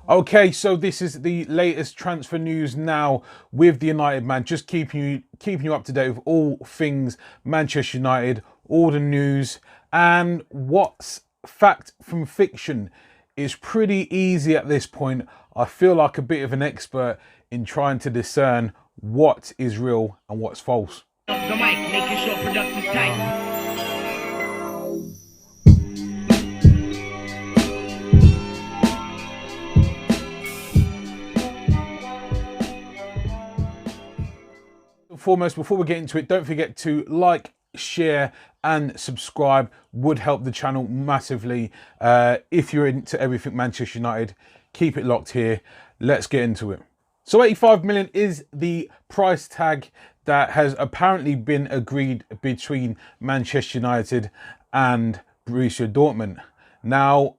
Okay, so this is the latest transfer news now with the United man. Just keeping you up to date with all things Manchester United, all the news, and what's fact from fiction is pretty easy at this point. I feel like a bit of an expert in trying to discern what is real and what's false. The mic, making sure production's tight. Foremost, before we get into it, don't forget to like, share and subscribe. Would help the channel massively. If you're into everything Manchester United, keep it locked here. Let's get into it. So 85 million is the price tag that has apparently been agreed between Manchester United and Borussia Dortmund. Now,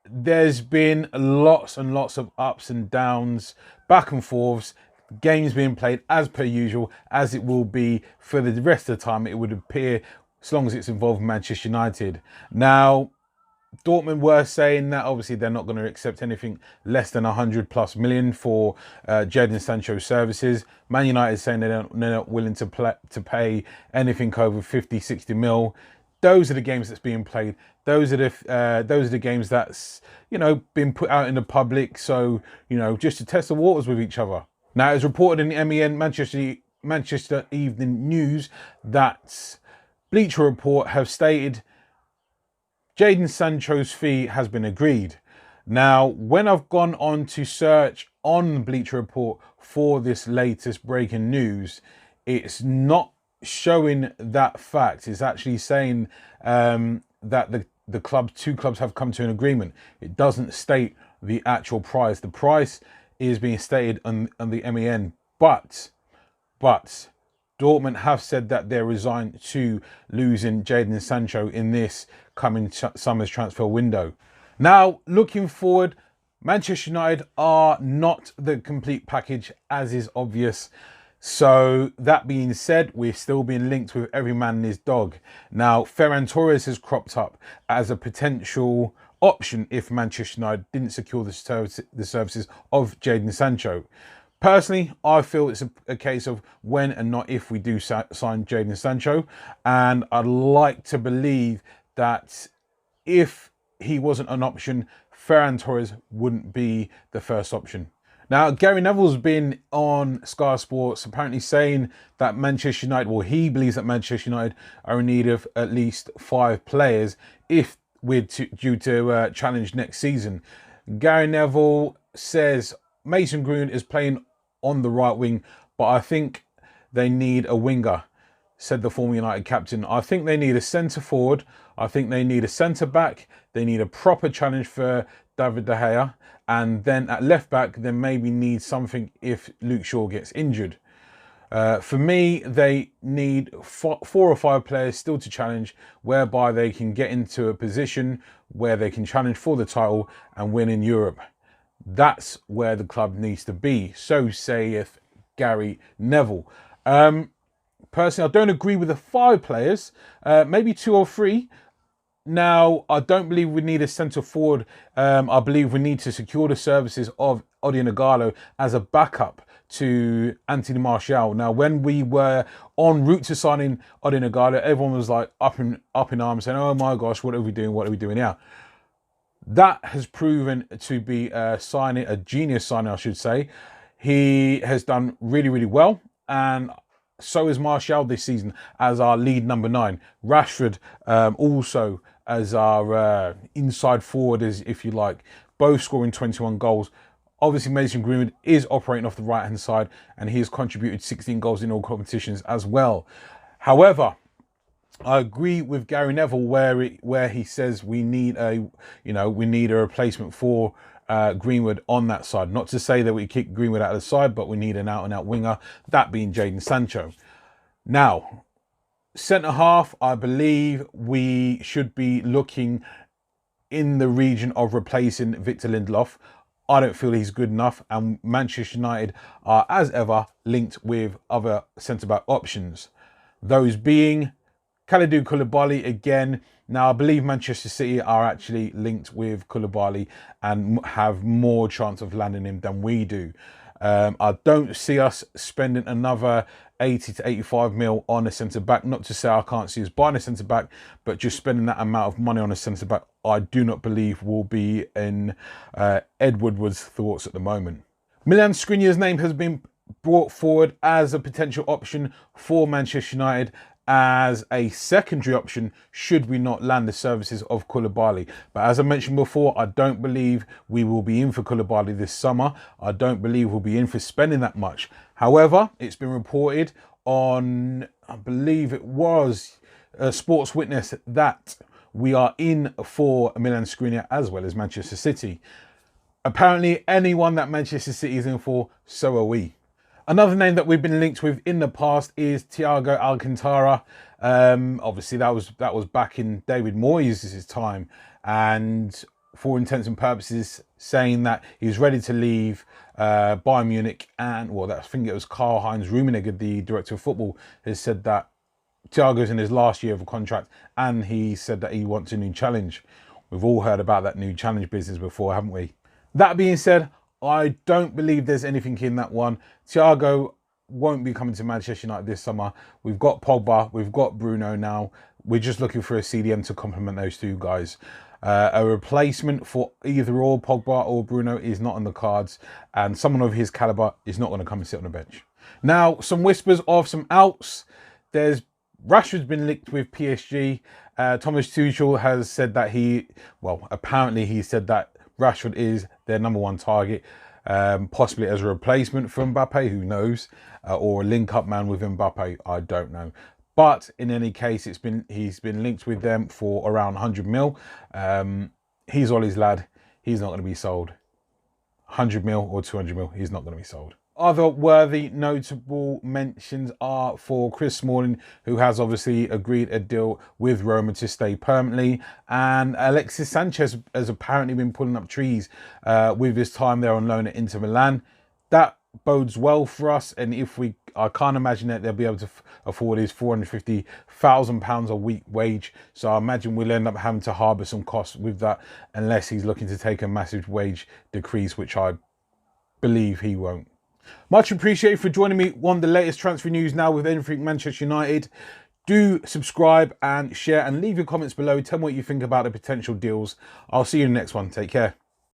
there's been lots and lots of ups and downs, back and forths, games being played as per usual, as it will be for the rest of the time, it would appear, as long as it's involved Manchester United. Now, Dortmund were saying that obviously they're not going to accept anything less than 100+ million for Jadon Sancho services. Man United saying they're not willing to pay anything over 50-60 mil. Those are the games that's being played. Those are the games that's, you know, been put out in the public. So, you know, just to test the waters with each other. Now, it's reported in the MEN Manchester Evening News that Bleacher Report have stated Jadon Sancho's fee has been agreed. Now, when I've gone on to search on Bleacher Report for this latest breaking news, it's not showing that fact. It's actually saying that two clubs have come to an agreement. It doesn't state the actual price. The price is being stated on the MEN, but Dortmund have said that they're resigned to losing Jadon Sancho in this coming summer's transfer window. Now, looking forward, Manchester United are not the complete package, as is obvious. So that being said, we're still being linked with every man and his dog. Now, Ferran Torres has cropped up as a potential option if Manchester United didn't secure the services of Jadon Sancho. Personally, I feel it's a case of when and not if we do sign Jadon Sancho. And I'd like to believe that if he wasn't an option, Ferran Torres wouldn't be the first option. Now, Gary Neville's been on Sky Sports apparently saying that Manchester United, well, he believes that Manchester United are in need of at least 5 players if we're due to challenge next season. Gary Neville says Mason Greenwood is playing on the right wing, but I think they need a winger, said the former United captain. I think they need a centre forward. I think they need a centre back. They need a proper challenge for David De Gea. And then at left back, they maybe need something if Luke Shaw gets injured. For me, they need 4 or 5 players still to challenge, whereby they can get into a position where they can challenge for the title and win in Europe. That's where the club needs to be. So saith Gary Neville. Personally, I don't agree with the 5 players, maybe 2 or 3. Now, I don't believe we need a centre forward. I believe we need to secure the services of Odion Ighalo as a backup to Anthony Martial. Now, when we were en route to signing Odion Ighalo, everyone was like up in arms saying, oh my gosh, what are we doing? What are we doing now? That has proven to be a genius signing, I should say. He has done really, really well. And so is Martial this season as our lead number 9. Rashford also as our inside forward, if you like, both scoring 21 goals. Obviously, Mason Greenwood is operating off the right-hand side, and he has contributed 16 goals in all competitions as well. However, I agree with Gary Neville where he says we need a replacement for Greenwood on that side. Not to say that we kick Greenwood out of the side, but we need an out-and-out winger, that being Jadon Sancho. Now, centre half, I believe we should be looking in the region of replacing Victor Lindelof. I don't feel he's good enough, and Manchester United are, as ever, linked with other centre-back options. Those being Kalidou Koulibaly again. Now, I believe Manchester City are actually linked with Koulibaly and have more chance of landing him than we do. I don't see us spending another 80 to 85 mil on a centre-back. Not to say I can't see us buying a centre-back, but just spending that amount of money on a centre-back, I do not believe will be in Ed Woodward's thoughts at the moment. Milan Skriniar's name has been brought forward as a potential option for Manchester United as a secondary option should we not land the services of Koulibaly. But as I mentioned before, I don't believe we will be in for Koulibaly this summer. I don't believe we'll be in for spending that much. However, it's been reported on, I believe it was Sports Witness, that we are in for Milan Skriniar as well as Manchester City. Apparently, anyone that Manchester City is in for, so are we. Another name that we've been linked with in the past is Thiago Alcantara. Obviously, that was back in David Moyes' time, and for intents and purposes, saying that he's ready to leave Bayern Munich. And well, I think it was Karl-Heinz Rummenigge, the director of football, has said that Thiago's in his last year of a contract, and he said that he wants a new challenge. We've all heard about that new challenge business before, haven't we? That being said, I don't believe there's anything in that one. Thiago won't be coming to Manchester United this summer. We've got Pogba, we've got Bruno now. We're just looking for a CDM to complement those two guys. A replacement for either or Pogba or Bruno is not on the cards, and someone of his caliber is not going to come and sit on the bench. Now, some whispers of some outs. Rashford's been linked with PSG. Thomas Tuchel has said that apparently he said that Rashford is their number one target, possibly as a replacement for Mbappe, who knows, or a link-up man with Mbappe, I don't know. But in any case, he's been linked with them for around 100 mil. He's Ollie's lad. He's not going to be sold. 100 mil or 200 mil, he's not going to be sold. Other worthy notable mentions are for Chris Smalling, who has obviously agreed a deal with Roma to stay permanently, and Alexis Sanchez has apparently been pulling up trees with his time there on loan at Inter Milan. That bodes well for us, and I can't imagine that they'll be able to afford his £450,000 a week wage. So I imagine we'll end up having to harbour some costs with that, unless he's looking to take a massive wage decrease, which I believe he won't. Much appreciated for joining me on the latest transfer news now with everything Manchester United. Do subscribe and share and leave your comments below. Tell me what you think about the potential deals. I'll see you in the next one. Take care.